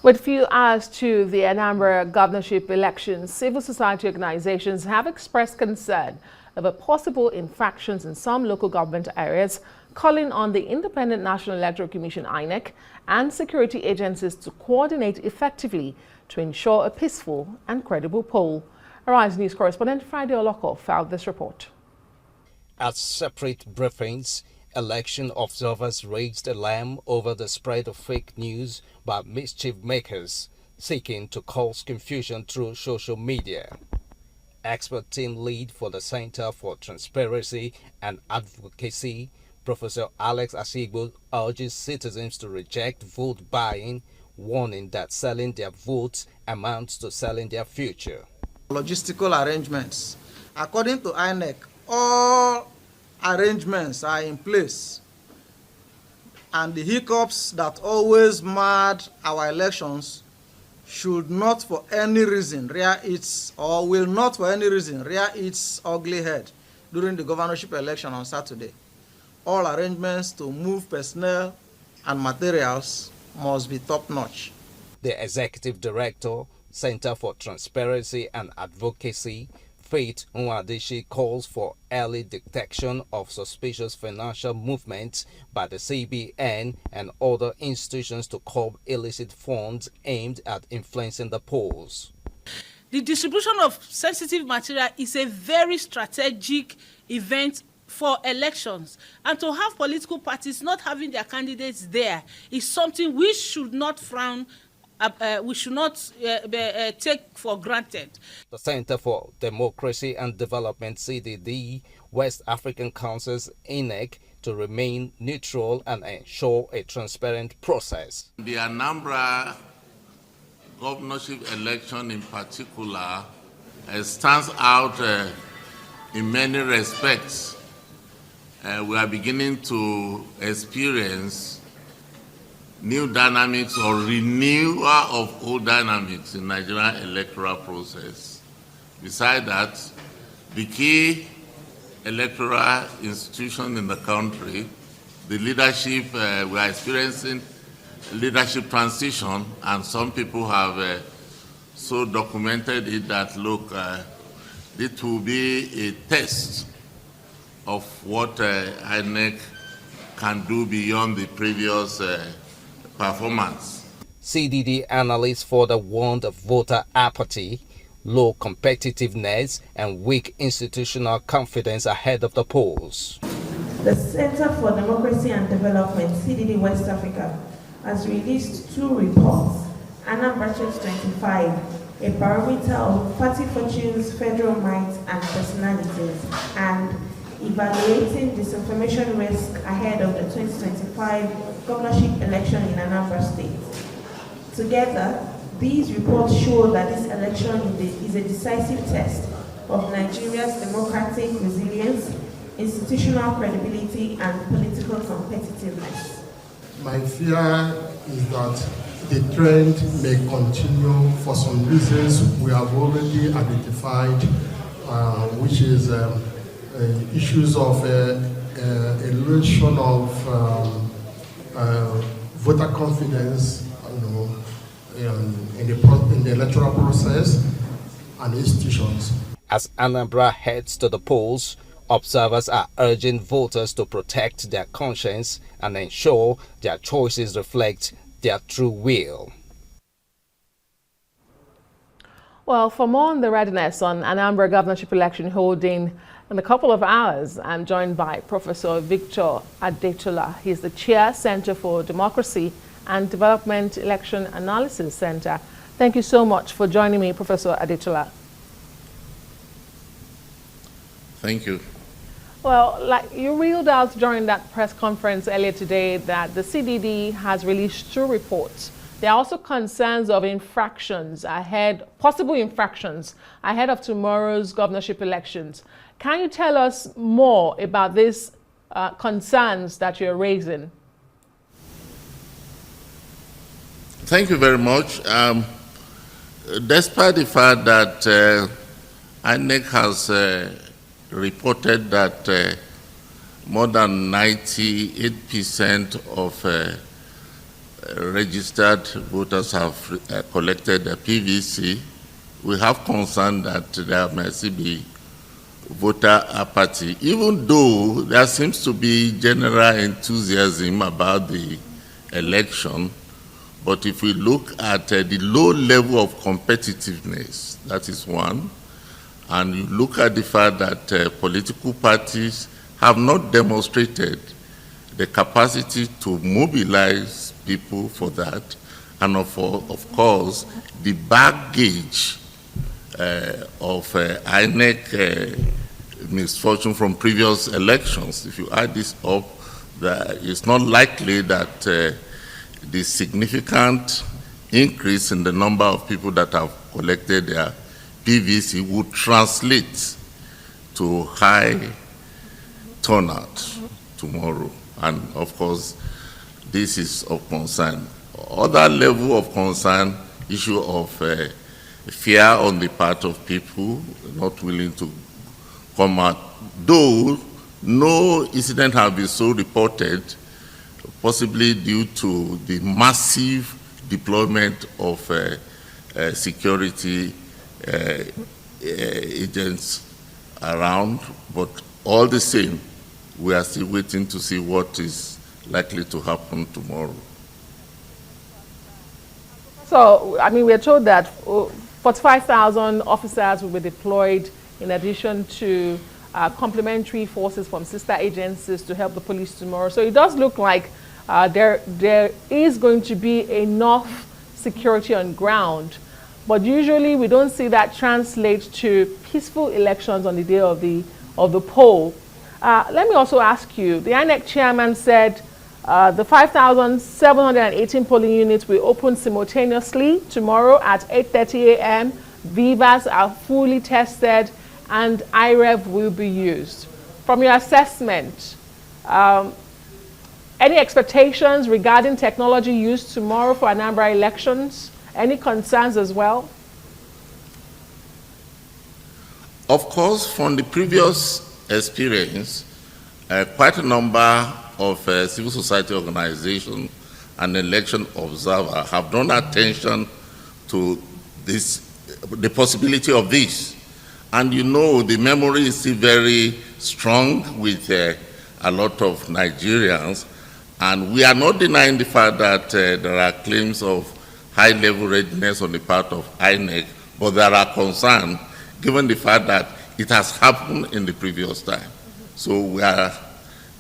With few hours to the Anambra governorship elections, civil society organizations have expressed concern over possible infractions in some local government areas, calling on the Independent National Electoral Commission (INEC) and security agencies to coordinate effectively to ensure a peaceful and credible poll. Arise News correspondent Friday Oloko filed this report. At separate briefings, election observers raised alarm over the spread of fake news by mischief makers seeking to cause confusion through social media. Expert team lead for the Center for Transparency and Advocacy, Professor Alex Asigbo, urges citizens to reject vote buying, warning that selling their votes amounts to selling their future. Logistical arrangements. According to INEC, all arrangements are in place, and the hiccups that always marred our elections should not for any reason rear its or will not for any reason rear its ugly head during the governorship election on Saturday. All arrangements to move personnel and materials must be top-notch. The Executive Director, Center for Transparency and Advocacy, Faith Nwadeshi, calls for early detection of suspicious financial movements by the CBN and other institutions to curb illicit funds aimed at influencing the polls. The distribution of sensitive material is a very strategic event for elections, and to have political parties not having their candidates there is something we should not frown. We should not take for granted. The Center for Democracy and Development (CDD) West African Council's INEC to remain neutral and ensure a transparent process. The Anambra governorship election in particular stands out in many respects. We are beginning to experience new dynamics or renewal of old dynamics in Nigerian electoral process. Besides that, the key electoral institution in the country, the leadership, we are experiencing leadership transition, and some people have so documented it that, look, it will be a test of what INEC can do beyond the previous performance. CDD analysts further warned of voter apathy, low competitiveness, and weak institutional confidence ahead of the polls. The Center for Democracy and Development, CDD West Africa, has released two reports, Anambra 2025, a barometer of party fortunes, federal might, and personalities, and evaluating disinformation risk ahead of the 2025 governorship election in Anambra State. Together, these reports show that this election is a decisive test of Nigeria's democratic resilience, institutional credibility, and political competitiveness. My fear is that the trend may continue for some reasons we have already identified, which is issues of erosion of voter confidence, in the electoral process and institutions. As Anambra heads to the polls, observers are urging voters to protect their conscience and ensure their choices reflect their true will. Well, for more on the readiness on Anambra governorship election holding in a couple of hours, I'm joined by Professor Victor Adetula. He's the Chair, Center for Democracy and Development Election Analysis Center. Thank you so much for joining me, Professor Adetula. Thank you. Well, like you reeled out during that press conference earlier today that the CDD has released two reports. There are also concerns of infractions ahead, possible infractions ahead of tomorrow's governorship elections. Can you tell us more about these concerns that you're raising? Thank you very much. Despite the fact that INEC has reported that more than 98% of registered voters have collected the PVC, we have concern that there may still be voter apathy, even though there seems to be general enthusiasm about the election. But if we look at the low level of competitiveness, that is one, and you look at the fact that political parties have not demonstrated the capacity to mobilize people for that, and of course, the baggage of INEC misfortune from previous elections. If you add this up, it's not likely that the significant increase in the number of people that have collected their PVC would translate to high turnout tomorrow. And of course, this is of concern. Other level of concern, issue of fear on the part of people not willing to come out. Though no incident has been so reported, possibly due to the massive deployment of security agents around, but all the same, we are still waiting to see what is likely to happen tomorrow. So, I mean, we're told that 45,000 officers will be deployed in addition to complementary forces from sister agencies to help the police tomorrow. So it does look like there is going to be enough security on ground, but usually we don't see that translate to peaceful elections on the day of the poll. Let me also ask you, the INEC chairman said the 5,718 polling units will open simultaneously tomorrow at 8:30 a.m. Vivas are fully tested and IREV will be used. From your assessment, any expectations regarding technology used tomorrow for Anambra elections? Any concerns as well? Of course, from the previous experience, quite a number of civil society organizations and election observers have drawn attention to this, the possibility of this. And you know, the memory is still very strong with a lot of Nigerians, and we are not denying the fact that there are claims of high-level readiness on the part of INEC, but there are concerns given the fact that it has happened in the previous time. So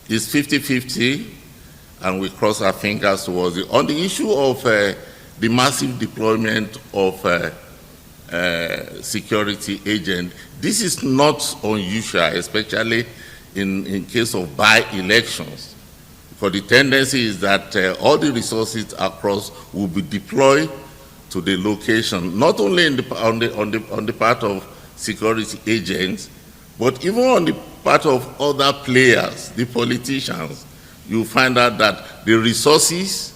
it's 50-50, and we cross our fingers towards it. On the issue of the massive deployment of security agents, this is not unusual, especially in case of by-elections. Because the tendency is that all the resources across will be deployed to the location, not only on the part of security agents, but even on the part of other players, the politicians. You find out that the resources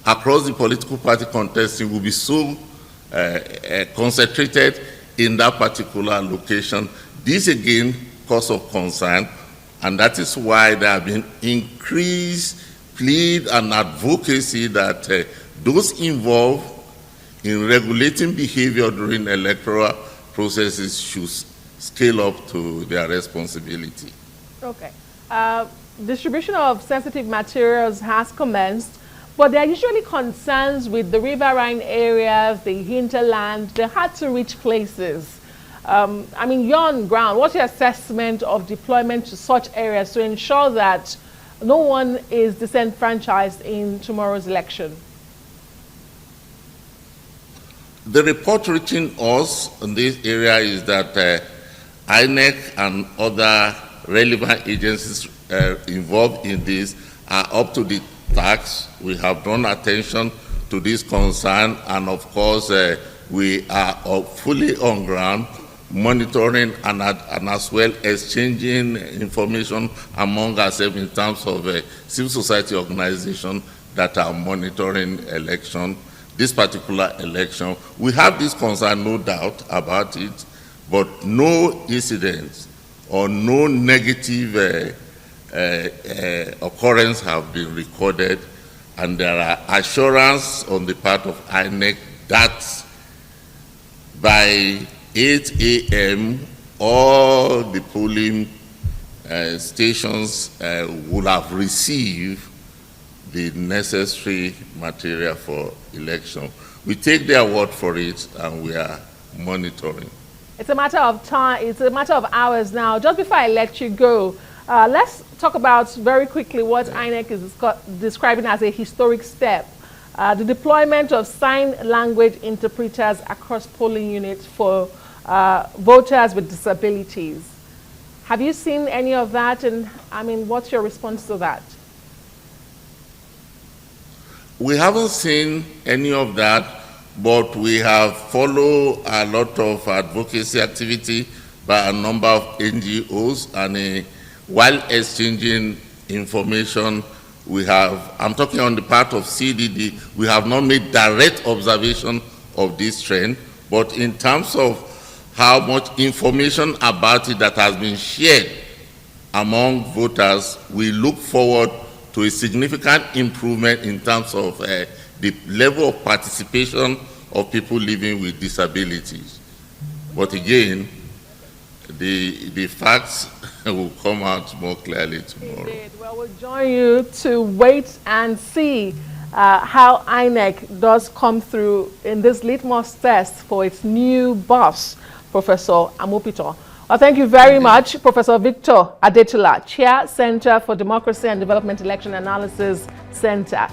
across the political party contesting will be so concentrated in that particular location. This again cause of concern, and that is why there have been increased plea and advocacy that those involved in regulating behavior during electoral processes should scale up to their responsibility. Okay. Distribution of sensitive materials has commenced, but there are usually concerns with the riverine areas, the hinterland, the hard-to-reach places. I mean, you're on ground. What's your assessment of deployment to such areas to ensure that no one is disenfranchised in tomorrow's election? The report reaching us in this area is that INEC and other relevant agencies involved in this are up to the task. We have drawn attention to this concern, and of course, we are fully on ground, monitoring and as well exchanging information among ourselves in terms of civil society organizations that are monitoring election, this particular election. We have this concern, no doubt about it, but no incidents or no negative occurrence have been recorded And there are assurance on the part of INEC that by 8 a.m., all the polling stations will have received the necessary material for election. We take their word for it, and we are monitoring. It's a matter of time, it's a matter of hours now. Just before I let you go, let's talk about very quickly what INEC is describing as a historic step. The deployment of sign language interpreters across polling units for voters with disabilities. Have you seen any of that? And I mean, what's your response to that? We haven't seen any of that, but we have followed a lot of advocacy activity by a number of NGOs, and while exchanging information, we have, I'm talking on the part of CDD, we have not made direct observation of this trend, but in terms of how much information about it that has been shared among voters, we look forward to a significant improvement in terms of the level of participation of people living with disabilities. But again, the facts will come out more clearly tomorrow. Indeed. Well, we'll join you to wait and see how INEC does come through in this litmus test for its new boss, Professor Amopito. Well, thank you very much, Professor Victor Adetula, Chair, Center for Democracy and Development Election Analysis Center.